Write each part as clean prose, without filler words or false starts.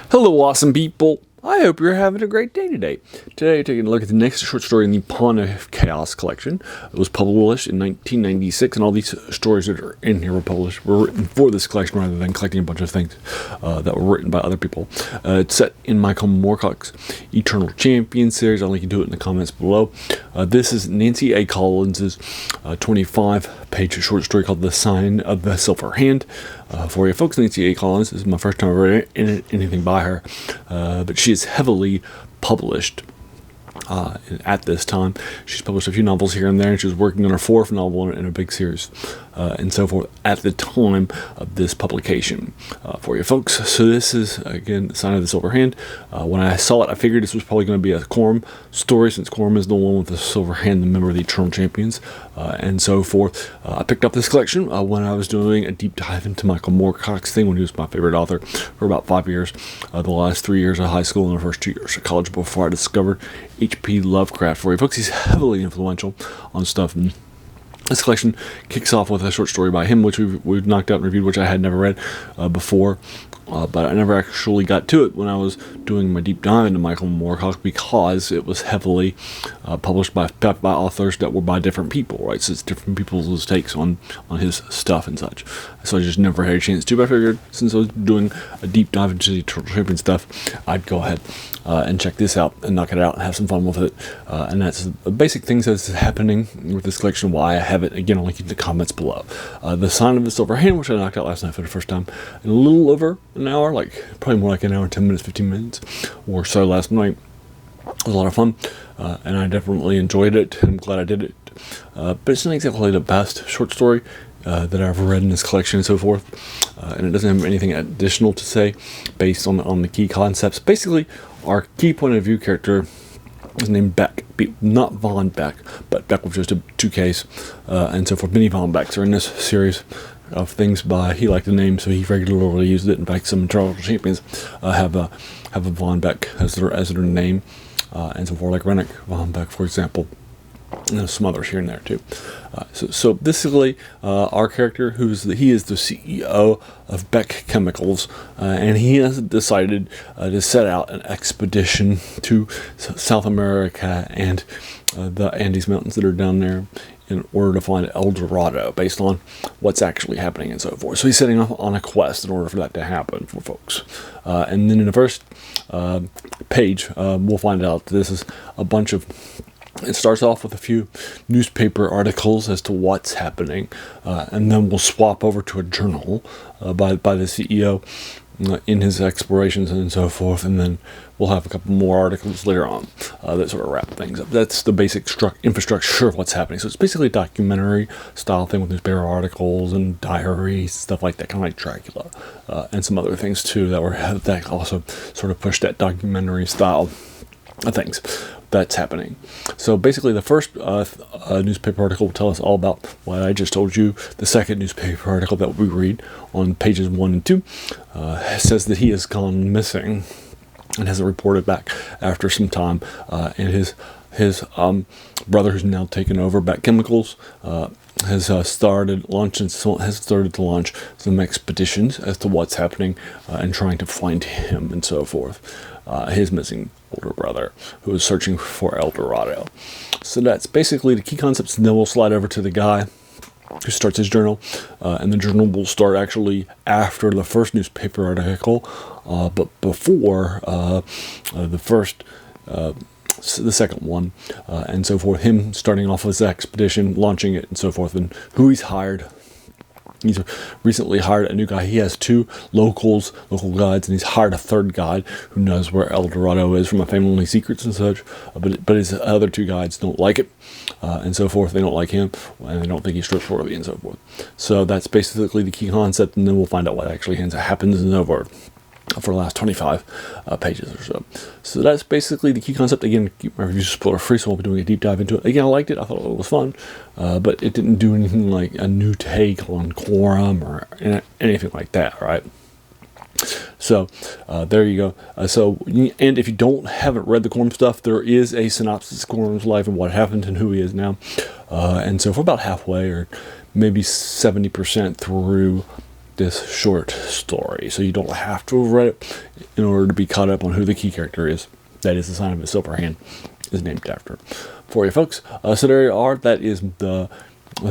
Hello, awesome people. I hope you're having a great day today. Today, taking a look at the next short story in the Pawn of Chaos collection. It was published in 1996, and all these stories that are in here were written for this collection rather than collecting a bunch of things that were written by other people. It's set in Michael Moorcock's Eternal Champion series. I'll link you to it in the comments below. This is Nancy A. Collins's 25-page short story called The Sign of the Silver Hand. For you folks, Nancy A. Collins, this is my first time ever in anything by her, but she is heavily published at this time. She's published a few novels here and there, and she was working on her fourth novel in a big series and so forth at the time of this publication. For you folks, so this is, again, The Sign of the Silver Hand. When I saw it, I figured this was probably going to be a Quorum story, since Quorum is the one with the silver hand, the member of the Eternal Champions, and so forth. I picked up this collection when I was doing a deep dive into Michael Moorcock's thing, when he was my favorite author for about 5 years. The last 3 years of high school and the first 2 years of college before I discovered H.P. Lovecraft. For you folks, he's heavily influential on stuff. And this collection kicks off with a short story by him, which we've knocked out and reviewed, which I had never read before. But I never actually got to it when I was doing my deep dive into Michael Moorcock, because it was heavily published by authors that were by different people, right? So it's different people's takes on his stuff and such. So I just never had a chance to. But I figured, since I was doing a deep dive into the Eternal Champion stuff, I'd go ahead and check this out and knock it out and have some fun with it. And that's the basic things that's happening with this collection, why I have it. Again, I'll link you in the comments below. The Sign of the Silver Hand, which I knocked out last night for the first time in a little over an hour, probably more like an hour, 10 minutes, 15 minutes or so last night. It was a lot of fun, and I definitely enjoyed it. I'm glad I did it. But it's not exactly the best short story that I've read in this collection and so forth. And it doesn't have anything additional to say based on the key concepts. Basically, our key point of view character is named Beck, not Von Beck, but Beck with just two Ks, and so forth. Many Von Becks are in this series of things he liked the name, so he regularly used it. In fact, some Eternal Champions have a Von Beck as their name, and so forth, like Rennick Von Beck, for example. And there's some others here and there too. So basically, our character, he is the CEO of Beck Chemicals, and he has decided to set out an expedition to South America and the Andes Mountains that are down there, in order to find El Dorado, based on what's actually happening and so forth. So he's setting off on a quest in order for that to happen for folks. And then in the first page, we'll find out this is a bunch of... It starts off with a few newspaper articles as to what's happening, and then we'll swap over to a journal by the CEO in his explorations and so forth, and then we'll have a couple more articles later on that sort of wrap things up. That's the basic infrastructure of what's happening. So it's basically a documentary style thing with newspaper articles and diaries, stuff like that, kind of like Dracula, and some other things too that also sort of push that documentary style of things that's happening. So basically, the first newspaper article will tell us all about what I just told you. The second newspaper article that we read on pages 1 and 2 says that he has gone missing and hasn't reported back after some time. And his brother, who's now taken over Beck Chemicals, has started to launch some expeditions as to what's happening and trying to find him and so forth. His missing older brother, who is searching for El Dorado. So that's basically the key concepts, and then we'll slide over to the guy who starts his journal, and the journal will start actually after the first newspaper article, but before the second one, and so forth. Him starting off his expedition, launching it, and so forth, and who he's hired. He's recently hired a new guy. He has 2 local guides, and he's hired a third guide who knows where El Dorado is from a family secrets and such. But his other 2 guides don't like it, and so forth. They don't like him, and they don't think he's trustworthy, and so forth. So that's basically the key concept, and then we'll find out what actually happens and so forth for the last 25 pages or so. So that's basically the key concept. Again, my review is spoiler free, so we'll be doing a deep dive into it. Again, I liked it. I thought it was fun, but it didn't do anything like a new take on Quorum or anything like that, right? So there you go. And if you haven't read the Quorum stuff, there is a synopsis of Quorum's life and what happened and who he is now. And so for about halfway, or maybe 70% through this short story. So you don't have to have read it in order to be caught up on who the key character is. That is the sign of a silver hand is named after. For you folks, so there you are. That is the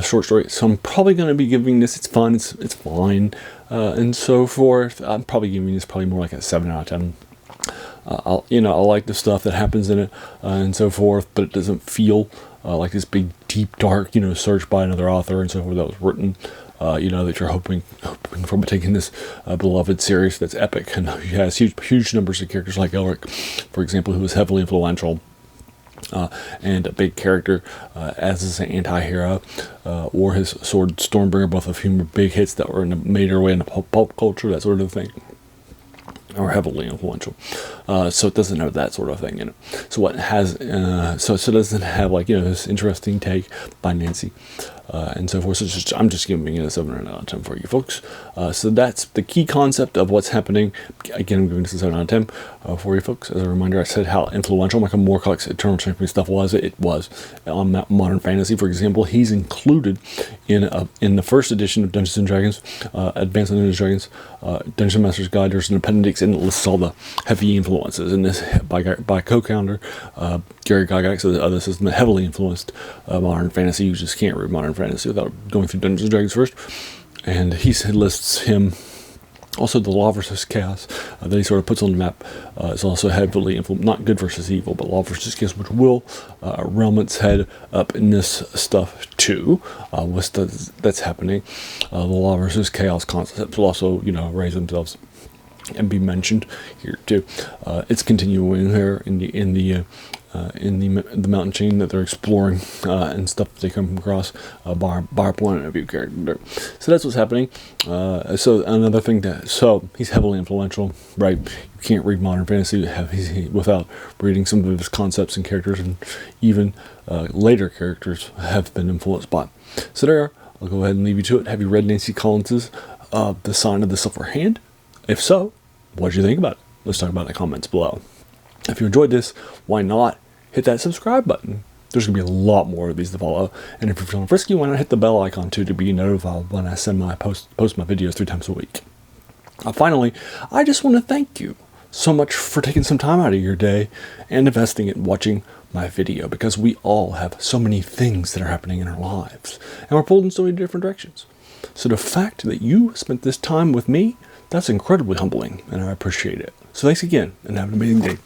short story. So I'm probably going to be giving this, it's fun, it's fine, and so forth. I'm probably giving this probably more like a 7 out of 10. I like the stuff that happens in it, and so forth, but it doesn't feel like this big, deep, dark, search by another author and so forth that was written, that you're hoping for, taking this beloved series that's epic and has huge numbers of characters like Elric, for example, who was heavily influential. And a big character as his anti-hero, or his sword Stormbringer, both of whom were big hits that were made their way into pulp culture, that sort of thing, or heavily influential. So it doesn't have that sort of thing in it. So what has, so it doesn't have this interesting take by Nancy, and so forth. So I'm just giving it a 7 out of 10 for you folks. So that's the key concept of what's happening. Again, I'm giving this a 7 out of 10 for you folks. As a reminder, I said how influential Michael Moorcock's Eternal Champion stuff was. It was on modern fantasy. For example, he's included in the first edition of Dungeons and Dragons, Advanced Dungeons and Dragons, Dungeon Master's Guide. There's an appendix and it lists all the heavy influences in this by co-founder Gary Gygax. So this is heavily influenced modern fantasy. You just can't read modern fantasy without going through Dungeons and Dragons first. And he lists him. Also, the law versus chaos that he sort of puts on the map is also heavily influenced. Not good versus evil, but law versus chaos, which will realm its head up in this stuff too. That's happening. The law versus chaos concepts will also, raise themselves and be mentioned here too. It's continuing here in the mountain chain that they're exploring and stuff that they come across by point of view character. So that's what's happening. So another thing so he's heavily influential, right? You can't read modern fantasy without reading some of his concepts and characters, and even later characters have been influenced by. So there, I'll go ahead and leave you to it. Have you read Nancy Collins's The Sign of the Silver Hand? If so, what did you think about it? Let's talk about it in the comments below. If you enjoyed this, why not hit that subscribe button? There's going to be a lot more of these to follow. And if you're feeling frisky, why not hit the bell icon too to be notified when I post my videos 3 times a week. Finally, I just want to thank you so much for taking some time out of your day and investing in watching my video, because we all have so many things that are happening in our lives and we're pulled in so many different directions. So the fact that you spent this time with me, that's incredibly humbling and I appreciate it. So thanks again and have an amazing day.